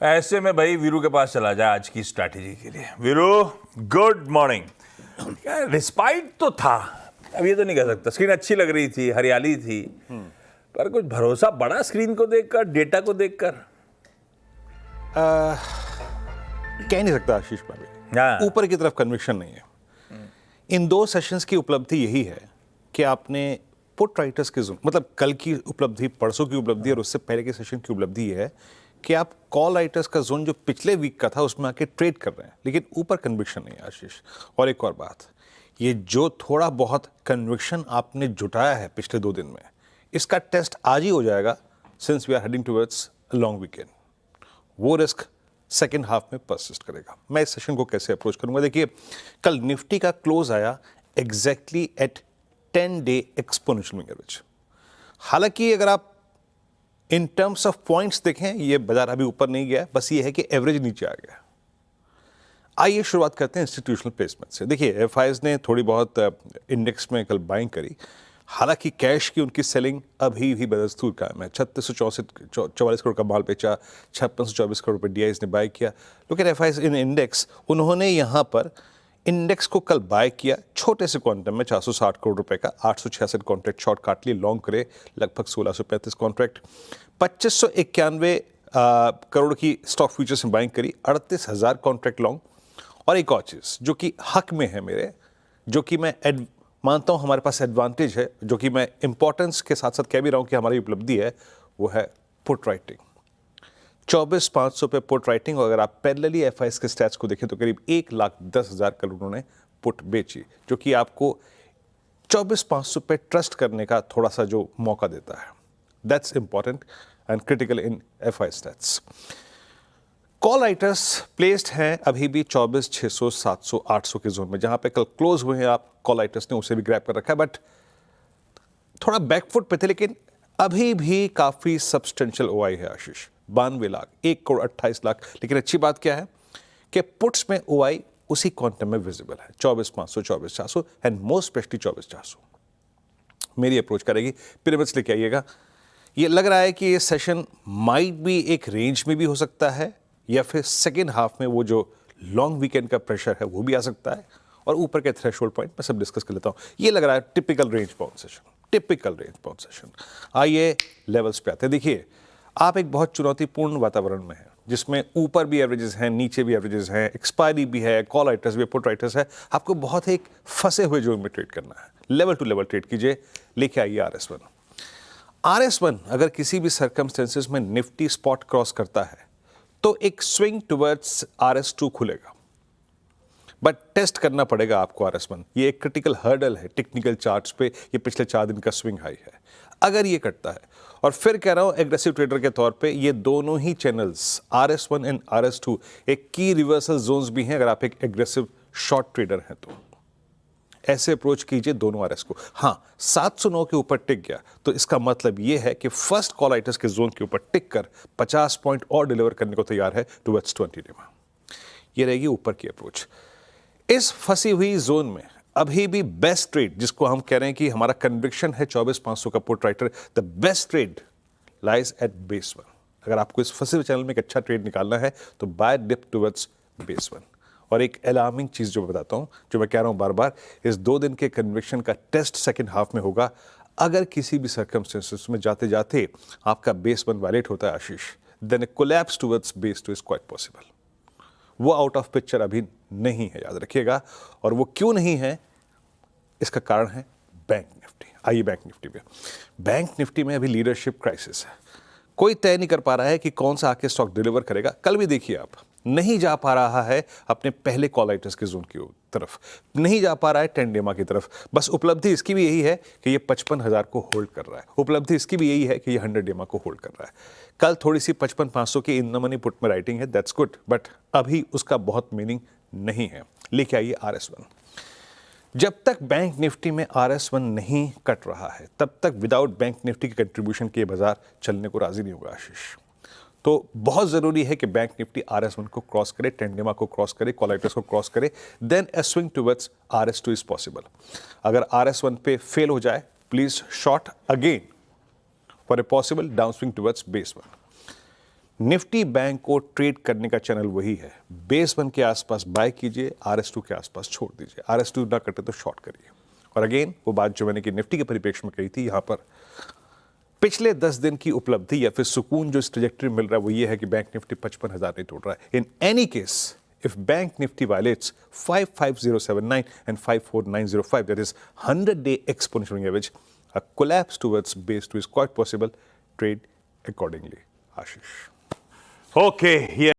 ऐसे में भाई वीरू के पास चला जाए आज की स्ट्रैटेजी के लिए। Veeru, good morning. रिस्पाइट तो था, अब ये तो नहीं कह सकता। स्क्रीन अच्छी लग रही थी, हरियाली थी, पर कुछ भरोसा बड़ा स्क्रीन को देखकर, डेटा को देखकर कह नहीं सकता आशीष पांडे। हाँ। ऊपर की तरफ कन्विक्शन नहीं है। इन 2 सेशंस की उपलब्धि यही है कि आपने पुट राइटर्स के मतलब कल की उपलब्धि, परसों की उपलब्धि और उससे पहले के सेशन की उपलब्धि ये है कि आप कॉल राइटर्स का जोन जो पिछले वीक का था उसमें आके ट्रेड कर रहे हैं, लेकिन ऊपर कन्विक्शन नहीं है आशीष। और एक और बात, ये जो थोड़ा बहुत कन्विक्शन आपने जुटाया है पिछले 2 दिन में, इसका टेस्ट आज ही हो जाएगा since we are heading towards a long weekend. वो रिस्क सेकेंड हाफ में परसिस्ट करेगा। मैं इस सेशन को कैसे अप्रोच करूंगा? देखिए, कल निफ्टी का क्लोज आया exactly at 10-day exponential moving average. हालांकि अगर आप इन टर्म्स ऑफ पॉइंट्स देखें, ये बाजार अभी ऊपर नहीं गया, बस ये है कि एवरेज नीचे आ गया। आइए शुरुआत करते हैं इंस्टीट्यूशनल प्लेसमेंट से। देखिए, एफआईज ने थोड़ी बहुत इंडेक्स में कल बाइंग करी। हालांकि कैश की उनकी सेलिंग अभी भी बदस्तूर कायम है। 3644 करोड़ का माल बेचा, 5624 करोड़ रुपए डीआईज ने बाय किया। Look at FIIs in index, उन्होंने यहां पर इंडेक्स को कल बाय किया छोटे से क्वांटम में 460 करोड़ रुपए का। 866 कॉन्ट्रैक्ट शॉर्ट काट लिए, लॉन्ग करे लगभग 1635 कॉन्ट्रैक्ट। 2591 करोड़ की स्टॉक फ्यूचर्स में बाइंग करी, 38,000 कॉन्ट्रैक्ट लॉन्ग। और एक और चीज़ जो कि हक में है मेरे, जो कि मैं मानता हूं हमारे पास एडवांटेज है, जो कि मैं इंपॉर्टेंस के साथ साथ कह भी रहा हूं कि हमारी उपलब्धि है, वो है पुट राइटिंग। 24,500 पे पुट राइटिंग। और अगर आप पैरेलली एफआईएस के स्टैट्स को देखें तो करीब 1,10,000 करोड़ उन्होंने पुट बेची, जो कि आपको 24,500 पे ट्रस्ट करने का थोड़ा सा जो मौका देता है। That's important and critical in FI stats. Call writers placed हैं अभी भी 24,600, 700, 800 के जोन में, जहां पे कल क्लोज हुए हैं आप कॉल राइटर्स ने उसे भी ग्रैब कर रखा है, बट थोड़ा बैकफुट पे थे, लेकिन अभी भी काफी सब्सटेंशियल ओआई है आशीष। 92 लाख, 1,28,00,000। लेकिन अच्छी बात क्या है कि पुट्स में ओआई उसी क्वांटम में विजिबल है, 24,500, 24,400 एंड मोस्ट स्पेशली 24,400। मेरी अप्रोच करेगी, पिरामिड्स लेके आइएगा। ये लग रहा है कि ये सेशन माइट भी एक रेंज में भी हो सकता है, या फिर सेकेंड हाफ में वो जो लॉन्ग वीकेंड का प्रेशर है वो भी आ सकता है, और ऊपर के थ्रेशोल्ड पॉइंट मैं सब डिस्कस कर लेता हूं। ये लग रहा है typical range bound session, typical range bound session. आइए लेवल्स पे आते हैं। देखिए, आप एक बहुत चुनौतीपूर्ण वातावरण में हैं, जिसमें ऊपर भी एवरेजेस हैं, नीचे भी एवरेजेस हैं, एक्सपायरी भी है, कॉल राइटर्स भी, पुट राइटर्स है। आपको बहुत एक फंसे हुए जोन में ट्रेड करना है। लेवल टू लेवल ट्रेड कीजिए। लेके आइए RS1। RS1 अगर किसी भी सर्कमस्टेंसेस में निफ्टी स्पॉट क्रॉस करता है तो एक स्विंग टुवर्ड्स RS2 खुलेगा, बट टेस्ट करना पड़ेगा आपको RS1। ये एक क्रिटिकल हर्डल है टेक्निकल चार्ट्स पे। ये पिछले 4 दिन का स्विंग हाई है। अगर ये कटता है, और फिर कह रहा हूं एग्रेसिव ट्रेडर के तौर पे, ये दोनों ही चैनल्स RS1 एंड RS2 एक की रिवर्सल जोन्स भी हैं। अगर आप एक एग्रेसिव शॉर्ट ट्रेडर हैं तो ऐसे अप्रोच कीजिए दोनों RS को। हाँ, 709 के ऊपर टिक गया तो इसका मतलब ये है कि फर्स्ट कॉल राइटर्स के जोन के ऊपर टिक कर 50 पॉइंट और डिलीवर करने को तैयार है टुवर्ड्स 20 डेमा। ये रहेगी ऊपर की अप्रोच। इस फंसी हुई जोन में अभी भी बेस्ट ट्रेड, जिसको हम कह रहे हैं कि हमारा कन्विक्शन है 24,500 का put writer, the best trade lies at base 1। अगर आपको इस फंसे हुए चैनल में एक अच्छा ट्रेड निकालना है तो बाय डिप टुवर्ड्स बेस 1। और एक अलार्मिंग चीज जो बताता हूं, जो मैं कह रहा हूं बार बार, इस 2 दिन के कन्विक्शन का टेस्ट सेकेंड हाफ में होगा। अगर किसी भी सर्कमस्टेंसेस में जाते जाते आपका बेस 1 वायलेट होता है Ashish, then a collapse towards base 2 is quite possible. वो आउट ऑफ पिक्चर अभी नहीं है, याद रखिएगा। और वो क्यों नहीं है, इसका कारण है बैंक निफ्टी। आइए बैंक निफ्टी पे। बैंक निफ्टी में अभी लीडरशिप क्राइसिस है। कोई तय नहीं कर पा रहा है कि कौन सा आके स्टॉक डिलीवर करेगा। कल भी देखिए, आप नहीं जा पा रहा है अपने पहले कॉल राइटर्स के जोन की तरफ, नहीं जा पा रहा है 10 डेमा की तरफ। बस उपलब्धि इसकी भी यही है कि ये 55,000 को होल्ड कर रहा है। उपलब्धि इसकी भी यही है कि ये 100 डेमा को होल्ड कर रहा है। कल थोड़ी सी 55,500 की इन द मनी पुट में राइटिंग है, दैट्स गुड, बट अभी उसका बहुत मीनिंग नहीं है। लेके आइए RS1। जब तक बैंक निफ्टी में RS1 नहीं कट रहा है, तब तक विदाउट बैंक निफ्टी के कंट्रीब्यूशन के बाजार चलने को राजी नहीं होगा आशीष। तो बहुत जरूरी है कि बैंक निफ्टी RS1 को क्रॉस करे, 10 डेमा को क्रॉस करे, कॉल राइटर्स को क्रॉस करे, then a swing towards RS2 is possible. अगर RS1 पे फेल हो जाए, please short again for a possible down swing towards base 1। Nifty bank को ट्रेड करने का चैनल वही है, बेस 1 के आसपास बाय कीजिए, RS2 के आसपास छोड़ दीजिए, RS2 ना कटे तो शॉर्ट करिए। और अगेन वो बात जो मैंने कि निफ्टी के परिप्रेक्ष्य में कही थी, यहां पर पिछले 10 दिन की उपलब्धि या फिर सुकून जो इस ट्रेजेक्टरी मिल रहा है वो ये है कि बैंक निफ्टी 55,000 नहीं तोड़ रहा है। In any case, if bank nifty violates 55079 and 54905, that is 100-day exponential moving average, a collapse towards base 2 is quite possible. Trade accordingly. Ashish. Okay, yeah.